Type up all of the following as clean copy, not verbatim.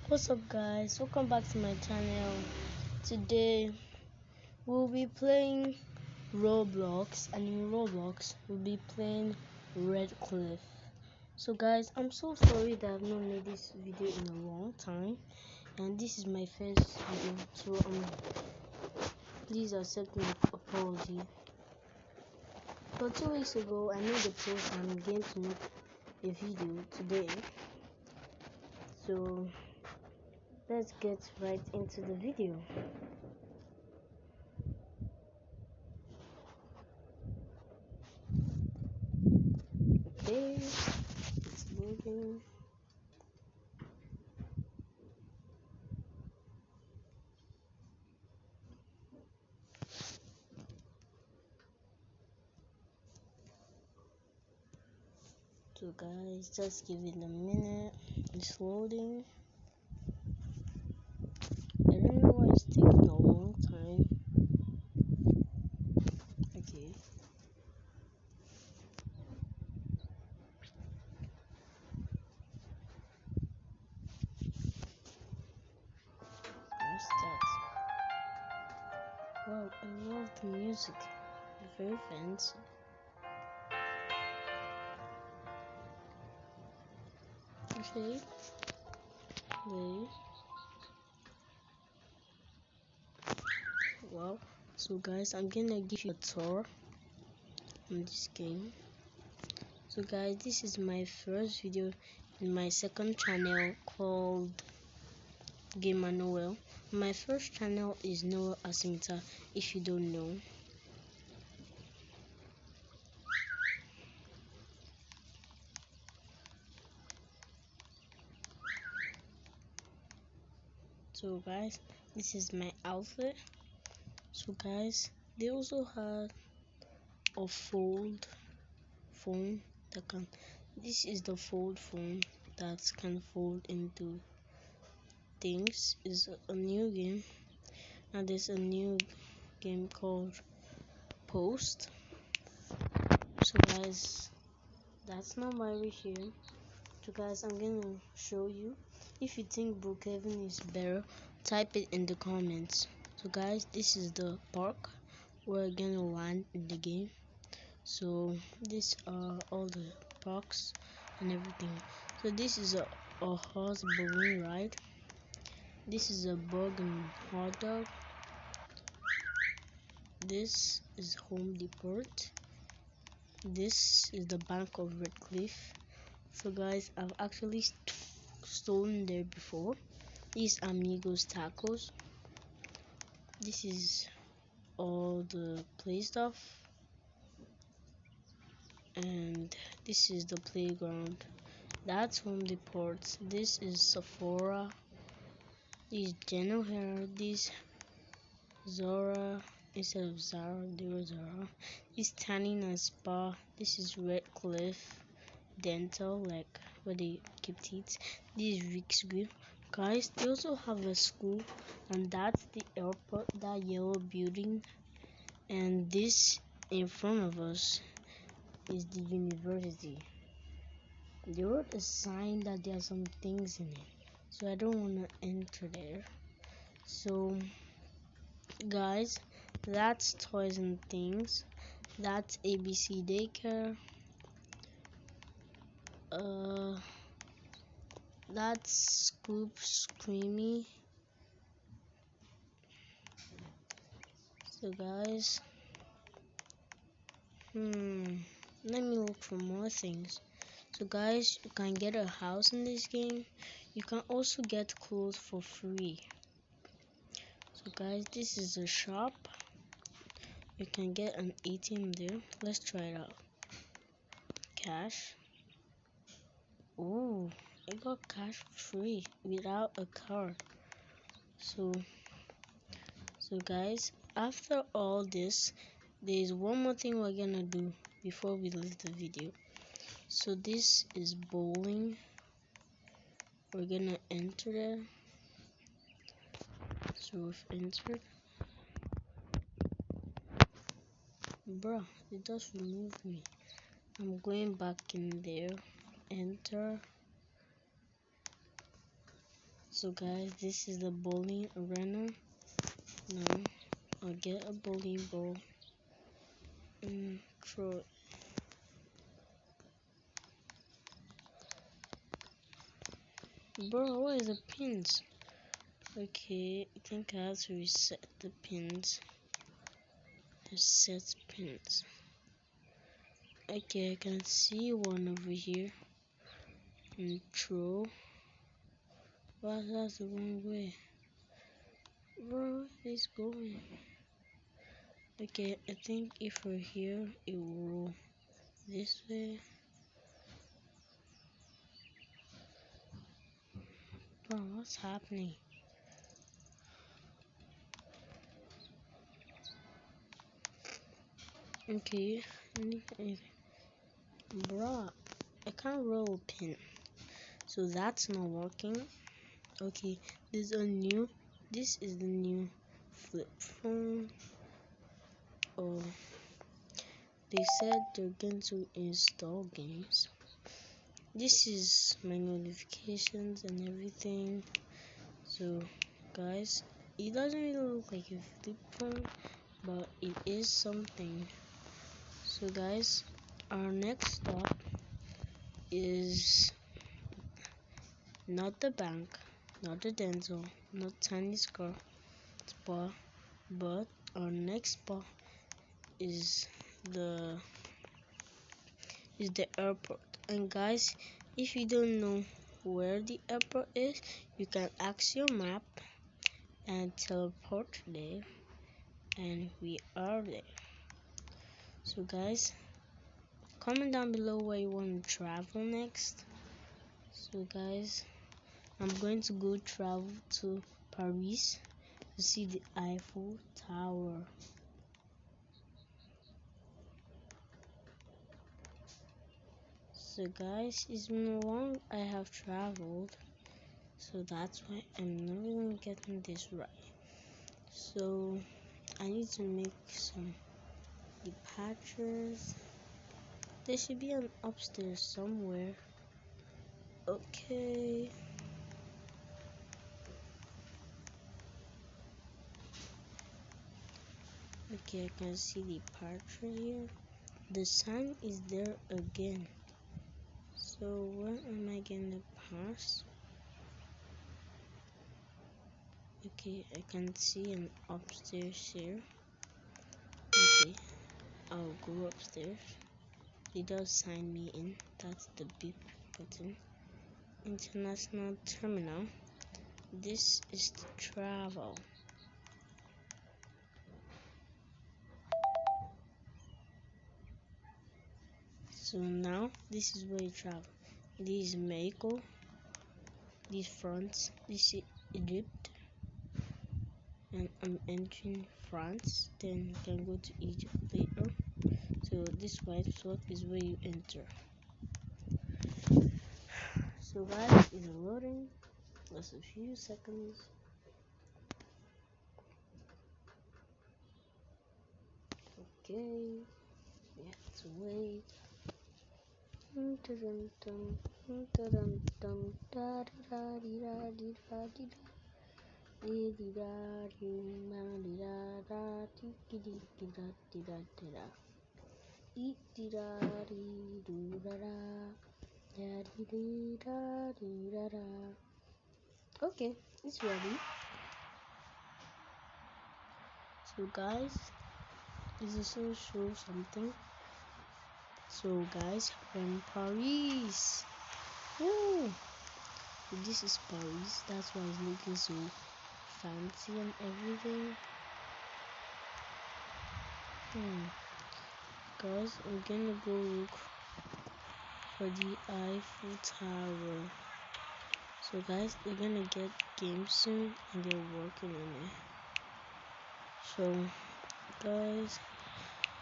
What's up, guys? Welcome back to my channel. Today we'll be playing Roblox, and in Roblox we'll be playing RedCliff. So guys, I'm so sorry that I've not made this video in a long time, and this is my first video, so please accept my apology. But 2 weeks ago I made a post and I'm going to make a video today, so let's get right into the video. Okay, it's loading. So guys, just give it a minute. It's loading. I don't know why it's taking a long time. Okay. Let's start. Wow, I love the music. It's very fancy. Okay. Play. Wow. So guys, I'm gonna give you a tour on this game. So guys, this is my first video in my second channel called Gamer Noel. My first channel is Noel Asimita, if you don't know. So guys, this is my outfit. So guys, they also had a fold phone that can, this is the fold phone that can fold into things. Is a new game, and there's a new game called Post. So guys, that's not why we're here. So guys, I'm gonna show you. If you think Brookhaven is better, type it in the comments. So guys, this is the park we're gonna land in the game. So these are all the parks and everything. So this is a horse balloon ride. This is a bug and hot dog. This is Home Depot. This is the bank of RedCliff. So guys, I've actually stolen there before. These Amigos tacos. This is all the play stuff, and this is the playground. That's Home Depot. This is Sephora. This General Hair. This Zara. Instead of Zara, there was Zara. This Tanning and Spa. This is RedCliff Dental, like where they keep teeth. This is Rick's Grill. Guys, they also have a school, and that's the airport, that yellow building, and this in front of us is the university. They wrote a sign that there are some things in it, so I don't want to enter there. So guys, that's toys and things. That's ABC daycare. That's Scoop Screamy. So guys, let me look for more things. So guys, you can get a house in this game. You can also get clothes for free. So guys, this is a shop. You can get an ATM there. Let's try it out. Cash. Ooh, I got cash free without a card. So guys, after all this, there's one more thing we're gonna do before we leave the video. So this is bowling. We're gonna enter there. So we've entered. Bruh, it just removed me. I'm going back in there. Enter. So guys, this is the bowling arena. Now I'll get a bowling ball and throw it. Bro, where is the pins? Okay, I think I have to reset the pins. Reset pins. Okay, I can see one over here. And throw. Wow, that's the wrong way. Bro, where is going? Okay, I think if we're here, it will roll this way. Bro, what's happening? Okay, bro, I can't roll a pin, so that's not working. Okay, this is the new flip phone. Oh, they said they're going to install games. This is my notifications and everything. So guys, it doesn't really look like a flip phone, but it is something. So guys, our next stop is not the bank, not the dental, not tiny spa, but our next spot is the airport. And guys, if you don't know where the airport is, you can ask your map and teleport there, and we are there. So guys, comment down below where you want to travel next. So guys, I'm going to go travel to Paris to see the Eiffel Tower. So guys, it's been long I have traveled, so that's why I'm not even getting this right. So I need to make some departures. There should be an upstairs somewhere. Okay. Okay, I can see departure here. The sign is there again. So where am I gonna pass? Okay, I can see an upstairs here. Okay, I'll go upstairs. It does sign me in. That's the beep button. International terminal. This is to travel. So now this is where you travel. This is Mexico. This France. This is Egypt. And I'm entering France. Then you can go to Egypt later. So this white spot is where you enter. So guys, it's loading. Just a few seconds. Okay, we have to wait. Okay, it's ready. So guys, this is to show something. So guys, we're in Paris. Woo! So this is Paris. That's why it's looking so fancy and everything. Guys, I'm gonna go look for the Eiffel Tower. So guys, they're gonna get games soon and they're working on it. So guys,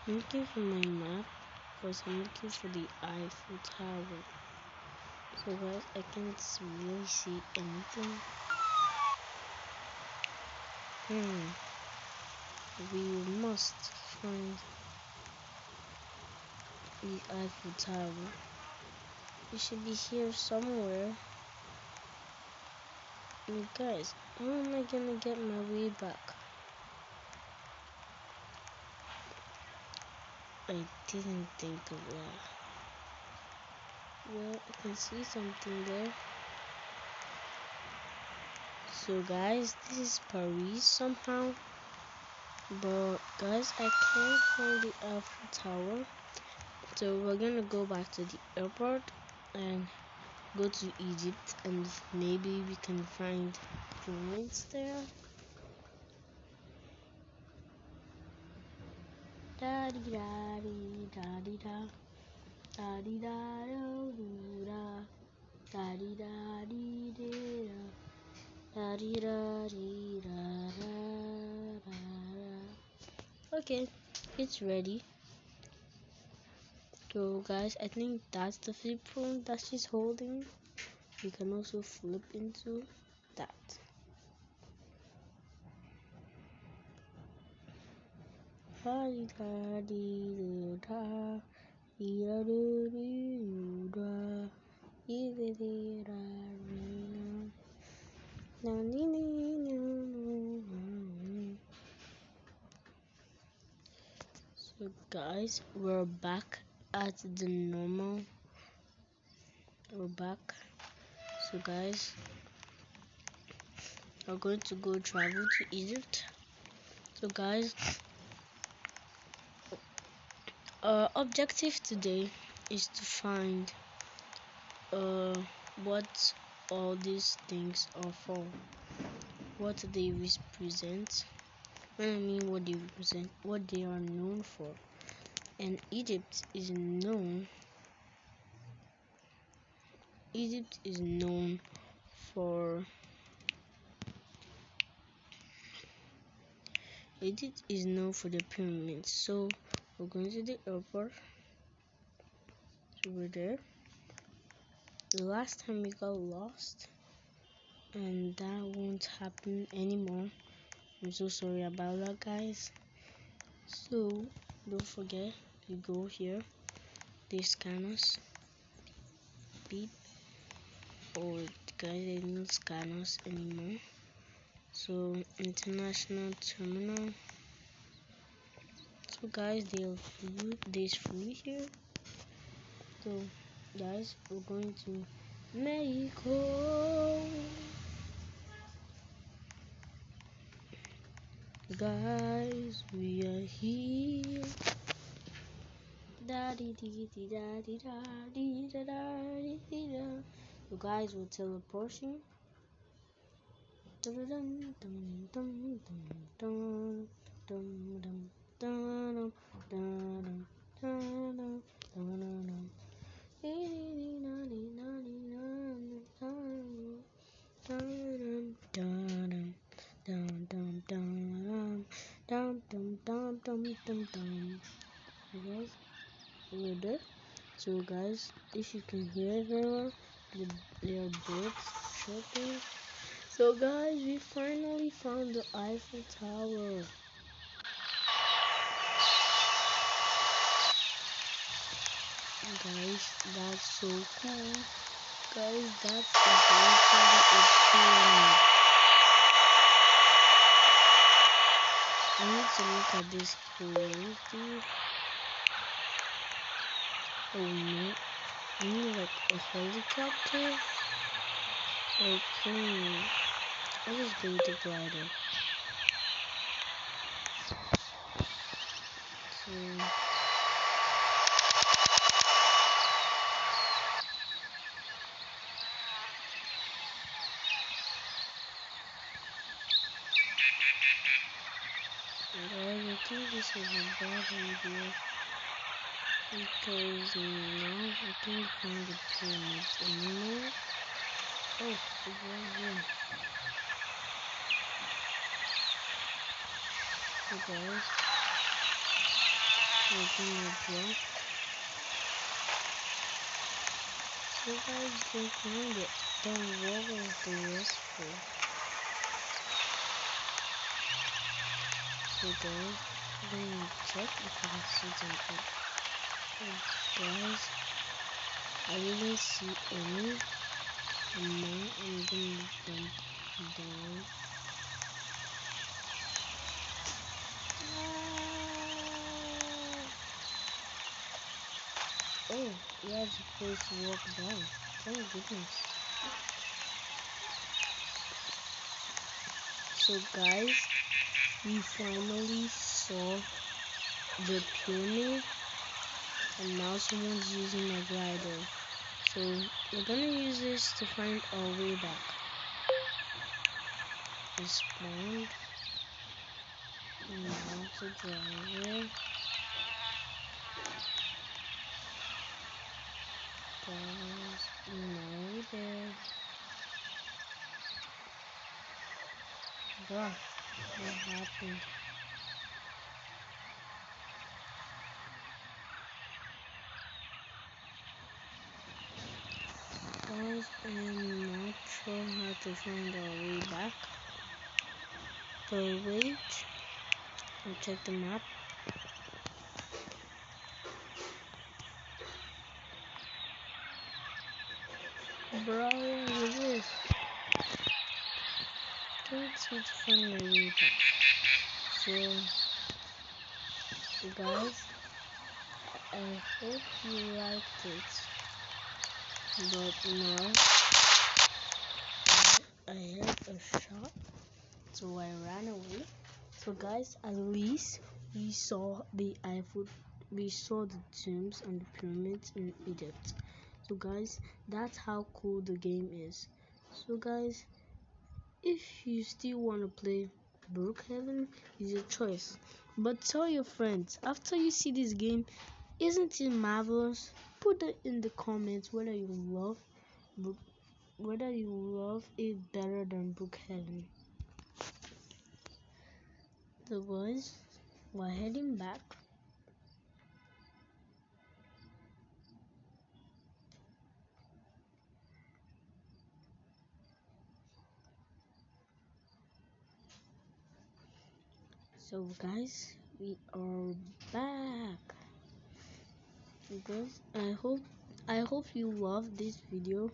I'm looking for my map because I'm looking for the Eiffel Tower. So guys, I can't really see anything. We must find the Eiffel Tower. It should be here somewhere. You guys, how am I gonna get my way back? I didn't think of that. Well, I can see something there. So guys, this is Paris somehow. But guys, I can't find the Eiffel Tower. So we're gonna go back to the airport and go to Egypt, and maybe we can find pyramids there. Da di da di da di da da di da do da da di da di da da di da di da da. Okay, it's ready. So guys, I think that's the flip phone that she's holding. You can also flip into that. So guys, we're back at the normal. We're back. So guys, we're going to go travel to Egypt. So guys, our objective today is to find what all these things are for, what they represent. When I mean what they represent, what they are known for. And Egypt is known for the pyramids. So we're going to the airport. So we're there. The last time we got lost, and that won't happen anymore. I'm so sorry about that, guys. So don't forget, you go here, they scan us. Beep. Or guys, they don't scan us anymore. So international terminal. So guys, there's food here. So guys, we're going to Mexico. Guys, we are here. Da di di di da di da di da da di da. So guys, we're teleporting. Dun dun dun dun dun dun dun dun dun dun dun. Guys, we're there. So guys, if you can hear it very well, there are birds chirping. So guys, we finally found the Eiffel Tower. Guys, that's so cool. Guys, that's literally a pyramid. I need to look at this closely. Oh no, I need like a helicopter or a plane. I'm just going to glider. So guys, I think this is a bad idea because now I can't find the pyramids anymore. Oh, it's right here. So guys, we're gonna drop. So guys, you can find it. Then what was the rest for? So guys, I'm gonna check if I can see something. So guys, I didn't see any. And now I'm gonna jump we are supposed to walk down. Thank goodness. So guys, we finally saw the pyramid, and now someone's using my glider. So we're gonna use this to find our way back. We spawned. Now to drive it. Guys, now we there. Bruh, what happened? Guys, I'm not sure how to find our way back. So wait, I'll check the map. Bro, what is this? Can't seem to find my way back. So guys, I hope you liked it. But now I heard a shot, so I ran away. So guys, at least we saw the Eiffel, we saw the tombs and the pyramids in Egypt. So guys, that's how cool the game is. So guys, if you still want to play Brookhaven, is your choice. But tell your friends after you see this game, isn't it marvelous? Put it in the comments whether you love it better than Brookhaven. So guys, we're heading back. So guys, we are back. Guys, I hope you love this video.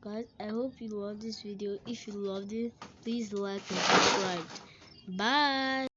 Guys, I hope you love this video. If you loved it, please like and subscribe. Bye.